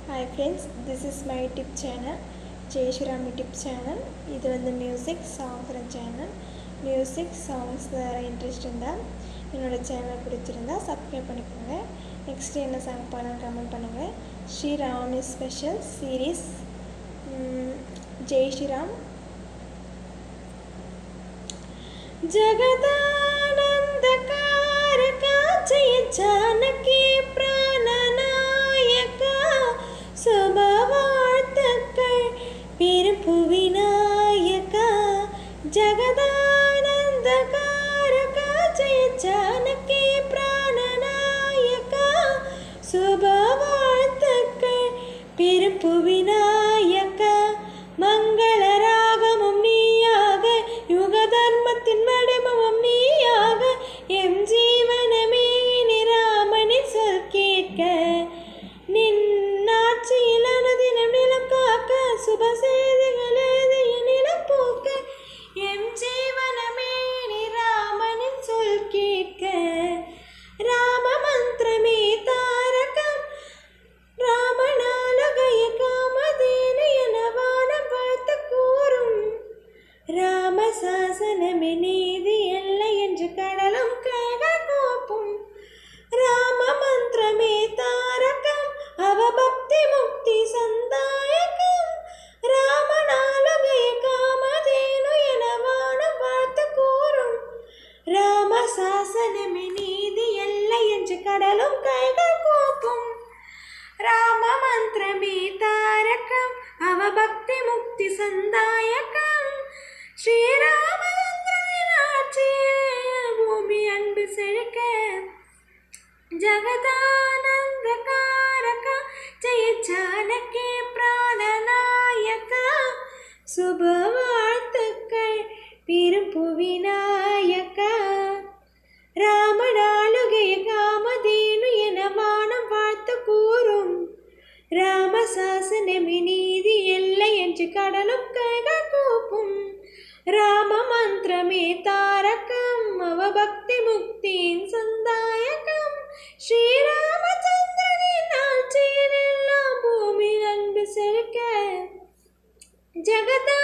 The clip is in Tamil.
Hi friends, this is my tip channel, Jay Shirami tip channel. இது வந்து music song channel. Music songs interest இருந்தால் என்னோட சேனல் பிடிச்சிருந்தா சப்ஸ்கிரைப் பண்ணிக்கோங்க. நெக்ஸ்ட் என்ன சாங் பாடலாம் கமெண்ட் பண்ணுங்கள். ஸ்ரீராம் ஸ்பெஷல் சீரீஸ் ஜெய் ஸ்ரீராம். ஜகதானந்தகாரகா ஜெய ஜானகி பிராணநாயகா சுபவாழ்த்துக்கள் பெரும்புவிநாயகா. ஜகதானந்தகாரகா ஜெய ஜானகி பிராணநாயகா சுபவாழ்த்துக்கள் பெரும்புவிநாயகா. மங்களராகமும் நீயாக, யுக தர்மத்தின் வடிவமும் நீயாக, எம் ஜீவனமே இனி ராமனின் சொல் கேட்க. நின்னாட்சியில் அனுதினம் நிலம் காக்க, சுப செய்திகள் எழுதிய நிலம் போக்க, எம் ஜீவனமே இனி ராமனின் சொல் கேட்க. ராம மந்திரமே தாரகம், ராமனாலகய காமதேனு என வானம் பார்த்து கூறும். ராம சாசனமே நீதி எல்லை என்று கடலும் கைகள் கோப்பும். ராம மந்திரமே தாரகம், அவபக்தி முக்தி சந்தாயகம். ராமனாலகய காமதேனு என வானம் பார்த்து கூறும். ராம சாசனமே நீதி எல்லை என்று கடலும் கைகள் கோப்பும். ராம மந்திரமே தாரகம், அவபக்தி முக்தி சந்தாயகம். ஸ்ரீராமச்சந்திரன் ஆட்சியில் பூமி அன்பு செழிக்க. ஜகதானந்தகாரகா ஜெய ஜானகி பிராணநாயகா சுபவாழ்த்துக்கள் பெரும்புவிநாயகா. ராமனாலுகய காமதேனு என வானம் வாழ்த்து கூறும். ராம சாசனமே நீதி எல்லை என்று கடலும் கைகள் கூப்பும். ராம மந்திரமே தாரகம், அவபக்தி முக்தியின் சந்தாயகம். ஸ்ரீராமச்சந்திரனின் ஆட்சியில் எல்லாம் பூமி அன்பு செழிக்க. ஜகதா